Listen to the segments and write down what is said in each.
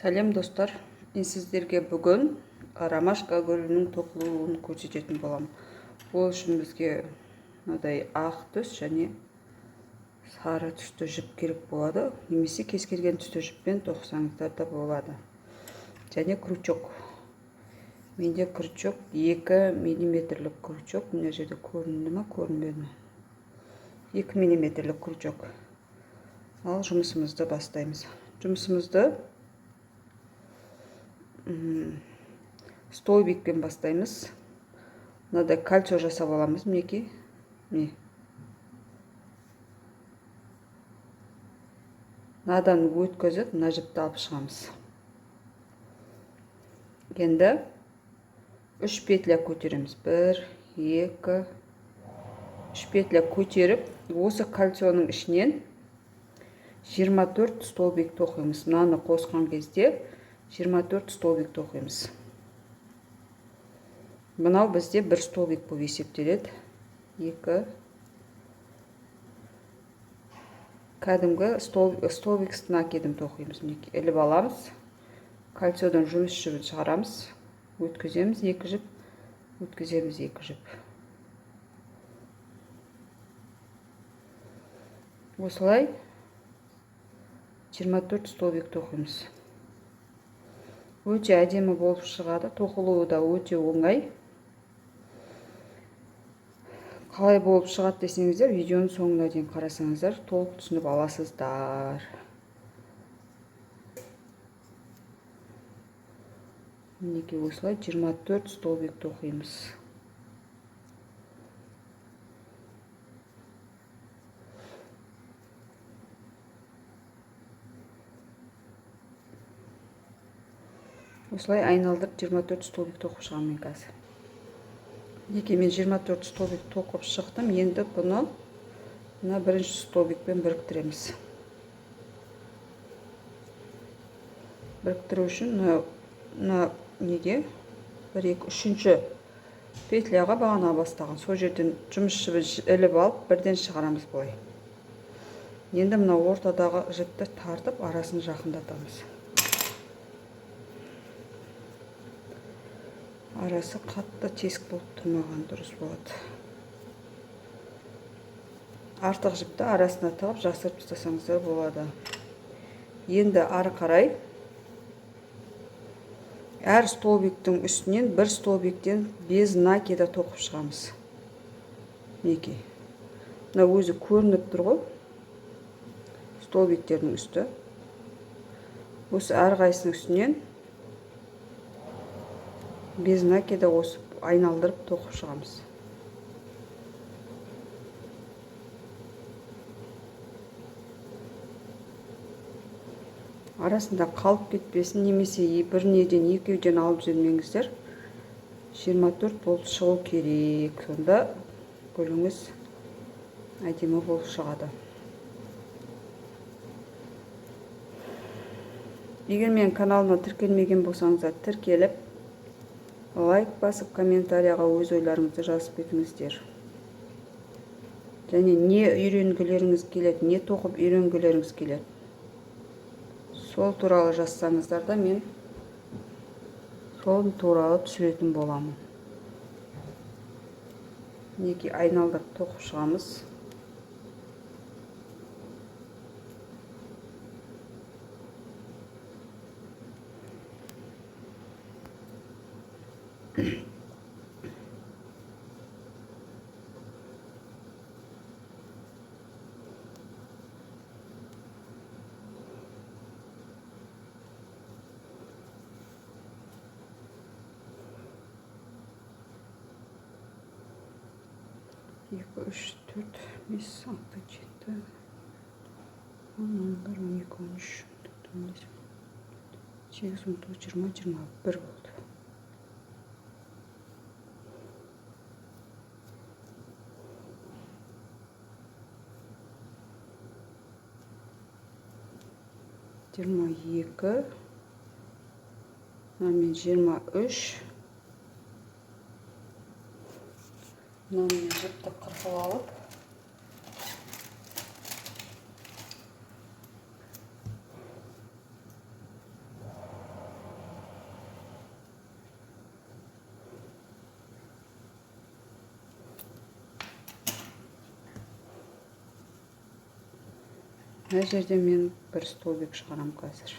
Сәлем достар, мен сіздерге бүгін ромашка гүлінің тоқылуын көрсететін боламын. Ол үшін бізге мынадай ақ түс және сары түсті жіп керек болады. Немесе кез келген түсті жіппен тоқысаңыздар да болады. Және крючок. Менде крючок 2 мм крючок. Мына жерде көрінді ме, көрінбеді ме? 2 мм крючок. Ал жұмысымызды бастаймыз. Жұмысымызды столбикпен бастаймыз. Мынадай кольцо жасап аламыз. Мінекей. Міне. Мынадан өткізіп, мына жіпті алып шығамыз. Енді 3 петля көтереміз. 1, 2, 3 петля көтеріп, осы кольцоның ішінен 24 столбик тоқимыз. Мынаны қосқан кезде 24 столбик тоқимыз. Мынау бізде 1 столбик болып есептеледі. 2. Кәдімгі столбик стынакедім тоқимыз. Іліп аламыз. Кольцодан жұмыс жібін шығарамыз. Өткіземіз 2 жіп. Өткіземіз 2 жіп. Осылай 24 столбик тоқимыз. Өте әдемі болып шығады. Тоқылуы да өте оңай. Қалай болып шығады десеңіздер, видеоның соңына дейін қарасаңыздар, толық түсініп аласыздар. Мінекей осылай 24 столбик тоқимыз. Осылай айналдырып 24 столбик тоқып шығамын қазір. Мінекей мен 24 столбик тоқып шықтым. Енді бұны мына бірінші столбикпен біріктіреміз. Біріктіру үшін мына неге 1, 2, 3-ші петляға бағана бастаған. Сол жерден жұмыс жібін іліп алып, бірден шығарамыз былай. Енді мына ортадағы жіпті тартып, арасын жақындатамыз. Арасы қатты тесік болып тұрмаған дұрыс болады. Артық жіпті арасына тығып жасырып тастасаңыздар болады. Енді ары қарай әр столбиктің үстінен бір столбиктен без накида тоқып шығамыз. Мінекей. Мына өзі көрініп тұр ғой. Столбиктердің үсті. Осы әрқайсының үстінен без накида осып айналдырып тоқып шығамыз. Арасында қалып кетпесін, немесе бір неден екеуден алып жүрмеңіздер. 24 болып шығу керек. Сонда гүліңіз әдемі болып шығады. Егер мен каналыма тіркелмеген болсаңыздар, тіркеліп, лайк басып, комментарияға өз ойларыңызды жазып кетіңіздер. Және не үйренгілеріңіз келеді, не тоқып үйренгілеріңіз келеді. Сол туралы жазсаңыздар да мен сол туралы түсіретін боламын. Мінекей айналдырып тоқып шығамыз. Екі, үш, төрт, бес, алты, жеті, 11, 12, 13, 14, 15, 18, 19, 20, 21 болды. Жиырма екі, мен 23. Мынаны жіпті қырқып алып, Мына жерде мен бір столбик шығарам қазір.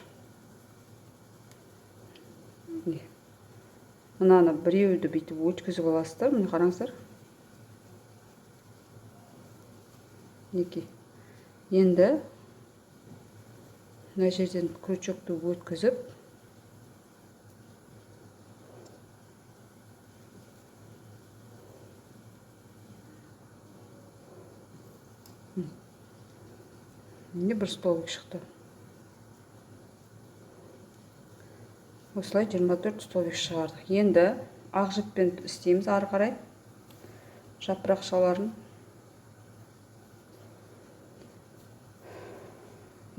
Мынаны біреуді бүйтіп өткізіп аласыздар, міне қараңыздар. Мінекей. Енді мына жерден крючокты өткізіп, міне бір столбик шықты. Осылай 24 столбик шығардық. Енді ақ жіппен істейміз ары қарай жапырақшаларын.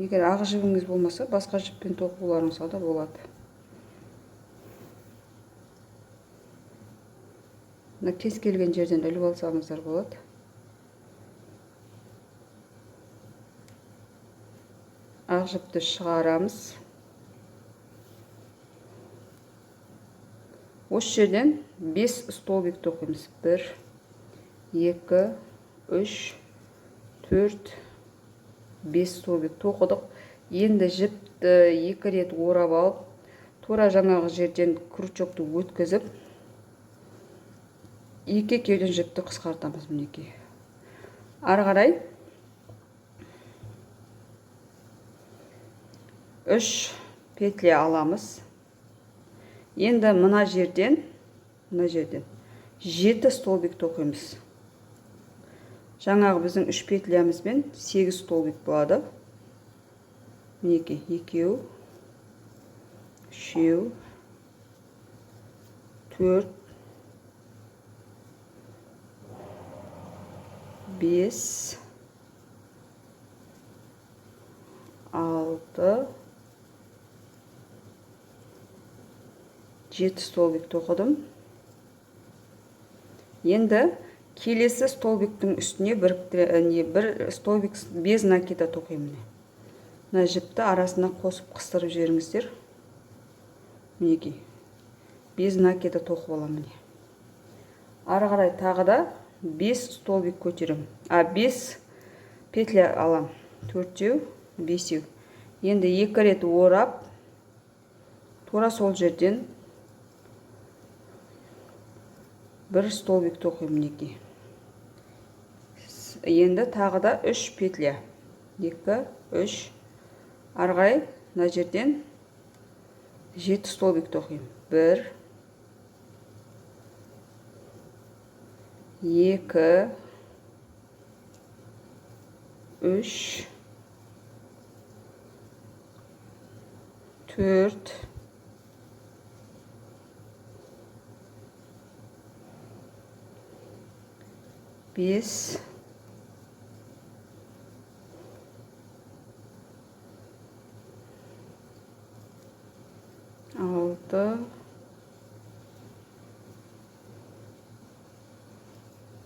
Егер ақ жібіңіз болмаса, басқа жіппен тоқуларыңызға да болады. Мына кез келген жерден іліп алсаңыздар болады. Ақ жіпті шығарамыз. Осы жерден 5 столбик тоқимыз. 1, 2, 3, 4, 5 столбик тоқыдық. Енді жіпті 2 рет орап алып, тура жаңағы жерден крючокты өткізіп, 2 кеуден жіпті қысқартамыз. Мінекей. Ары қарай 3 петля аламыз. Енді мына жерден 7 столбик тоқимыз. Жаңағы біздің 3 петлямызбен 8 столбик болады. Мінекей, 2, 3, 4, 5, 6, 7 столбик тоқыдым. Енді келесі столбиктің үстіне бір столбик без накида тоқимын. Мына жіпті арасына қосып қыстырып жіберіңіздер. Мінекей. Без накида тоқып аламын. Ары қарай тағы да 5 столбик көтерем. 5 петля алам. 4, 5. Енді 2 рет орап, тура сол жерден бір столбик тоқимын. Мінекей. Енді тағы да 3 петля. 2, 3. Ары қарай мына жерден 7 столбик тоқимын. 1, 2, 3, 4, 5, 6,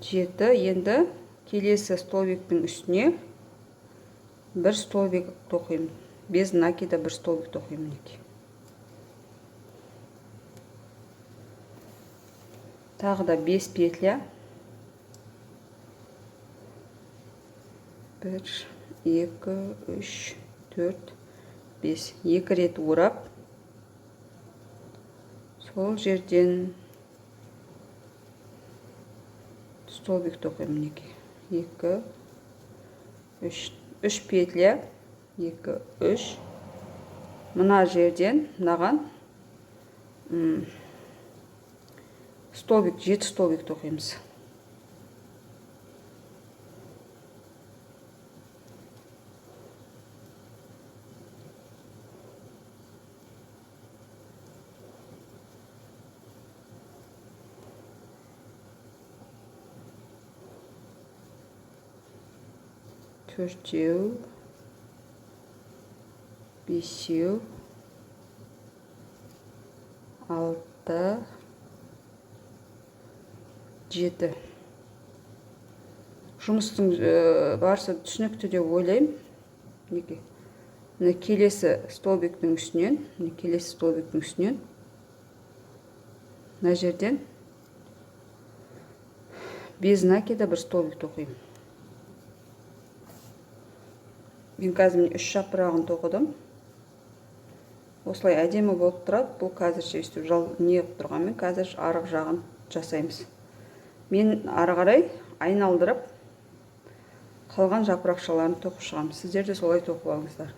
7. Енді келесі столбиктің үстіне бір столбик тоқимын. Без накида бір столбик тоқимын. Тағы да 5 петля. 1, 2, 3, 4, 5. 2 рет орап, сол жерден столбик тоқимын. 2, 3 петля. 2, 3. Мына жерден мынаған столбик, 7 столбик тоқимыз. Төртеу, бесеу, 6, 7. Жұмыстың барысы түсінікті деп ойлаймын. Мына келесі столбиктің үстінен, мына жерден без накида бір столбик тоқимын. Мен қазір 3 жапырағын тоқыдым. Осылай әдемі болып тұрады. Бұл қазірше өстіп не қылып тұрғанмен, қазір арғы жағын жасаймыз. Мен ары қарай айналдырып қалған жапырақшаларын тоқып шығамын. Сіздер де солай тоқып алыңыздар.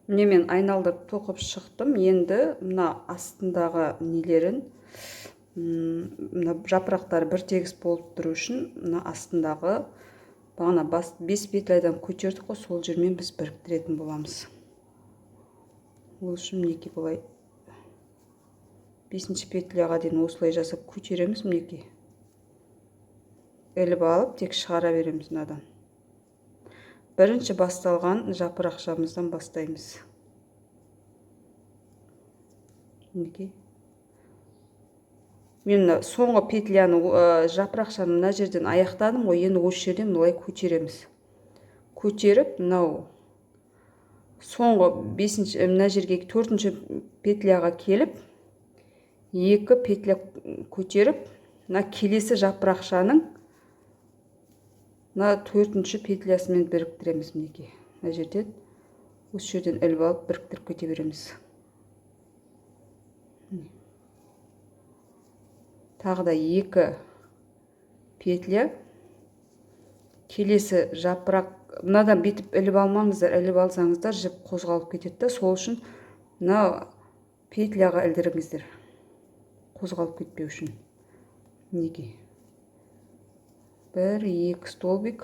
Міне мен айналдырып тоқып шықтым. Енді мына астындағы нелерін, мына жапырақтары бір тегіс болып тұру үшін мына астындағы бағана 5 петлядан көтердік қой, сол жермен біз біріктіретін боламыз. Ол үшін мінекей былай 5-ші петляға дейін осылай жасап көтереміз. Мінекей іліп алып тек шығара береміз мынадан. Бірінші басталған жапырақшамыздан бастаймыз. Мінекей. Мен соңғы петляны жапырақшаны мына жерден аяқтадым ғой, енді осы жерден былай көтереміз. Көтеріп, мынау соңғы 5-ші мына жерге 4-ші петляға келіп, 2 петля көтеріп, мына келесі жапырақшаның мына 4-ші петлясымен біріктіреміз. Мінекей. Мына жерден осы жерден іліп алып біріктіріп кете береміз. Тағы да 2 петля. Келесі жапырақ, мынадан бетіп іліп алмаңыздар, іліп алсаңыздар жіп қозғалып кетеді. Сол үшін мына петляға ілдіріңіздер, қозғалып кетпеу үшін. Мінекей. 1-2 столбик.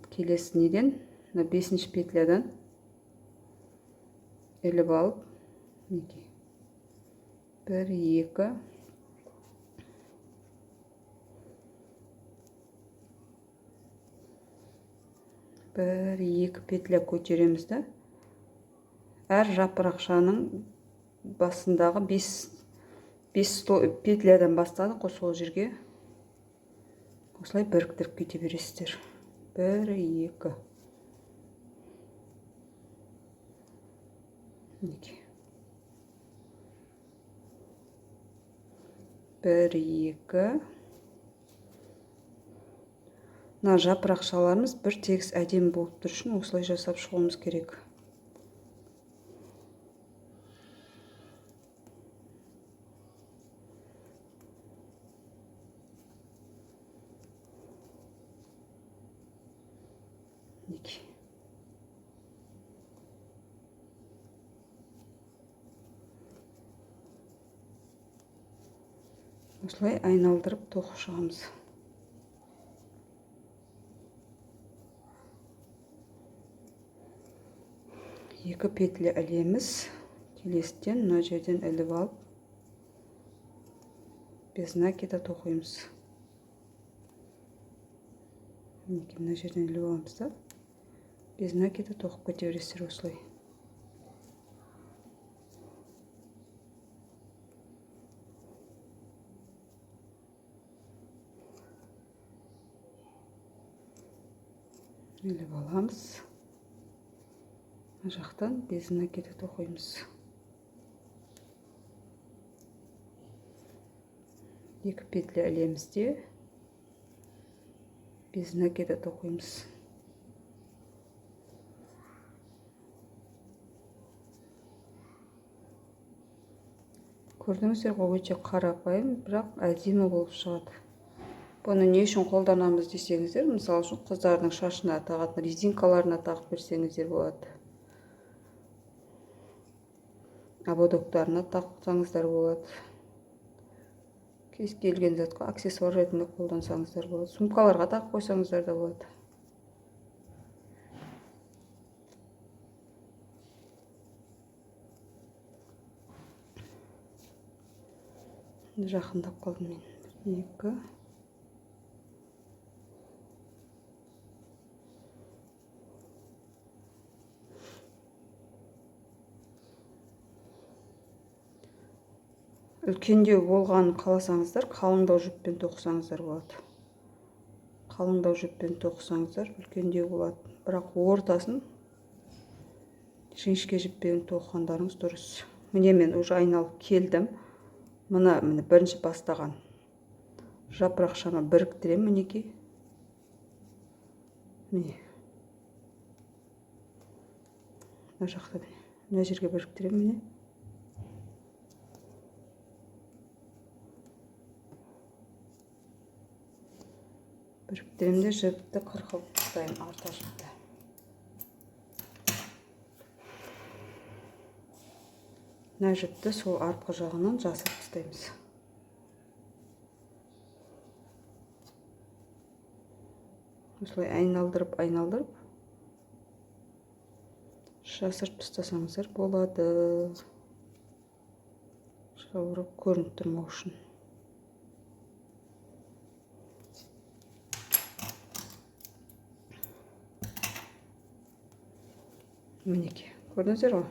Келесі неден, 5-ші петлядан іліп алып, мінекей. 1-2 1-2 петля көтереміз да. Әр жапырақшаның басындағы 5 петлядан бастадық қой, сол жерге осылай біріктіріп кете бересіздер. 1-2. Мінекей. 1-2. Мына жапырақшаларымыз бір тегіс әдемі болып тұр үшін осылай жасап шығуымыз керек. Мінекей. Осылай айналдырып тоқып шығамыз. Екі петля ілеміз. Келесіден мына жерден іліп алып, без накида тоқимыз. Мына жерден іліп аламыз да, без накида тоқып кете бересіздер осылай. Іліп аламыз. Мына жақтан без накида тоқимыз. Екі петля ілеміз де без накида тоқимыз. Көрдіңіздер ғой, өте қарапайым, бірақ әдемі болып шығады. Бұны не үшін қолданамыз десеңіздер, мысалы үшін қыздардың шашына тағатын резинкаларына тағып берсеңіздер болады. Ободоктарына тақсаңыздар болады. Кез келген затқа аксессуар ретінде қолдансаңыздар болады. Сумкаларға тағып қойсаңыздар да болады. Жақындап қалдым мен. 2. Үлкендеу болғанын қаласаңыздар, қалыңдау жүппен тоқысаңыздар болады. Қалыңдау жүппен тоқысаңыздар, үлкендеу болады. Бірақ ортасын жіңішке жіппен тоқығандарыңыз дұрыс. Міне мен уже айналып келдім. Мына бірінші бастаған жапырақшама біріктіремін, мінекей. міне мына жақта мына жерге біріктіремін міне. Біріктіремін де жіпті қырқып тастаймын арта жіпті. Мына жіпті сол артқы жағынан жасырып тастаймыз. Осылай айналдырып жасырып тастасаңыздар болады. Жауырып көрініп тұрмау үшін. Мінеке, көрдіңіздер ғой?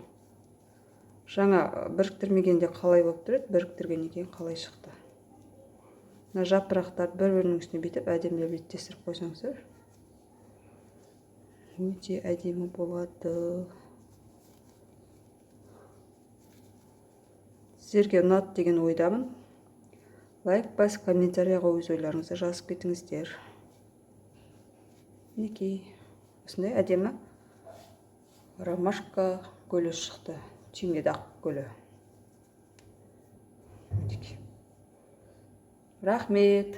Жаңа біріктірмегенде қалай болып тұрады, біріктіргеннен кейін қалай шықты. Мына жапырақтарды бір-бірінің үстіне бүйтіп әдемілеп еттестіріп қойсаңыздар, өте әдемі болады. Сіздерге ұнады деген ойдамын. Лайк басып, комментарияға өз ойларыңызды жазып кетіңіздер. Мінекей, осындай әдемі ромашка гүлі шықты. Түймедақ гүлі. Рахмет.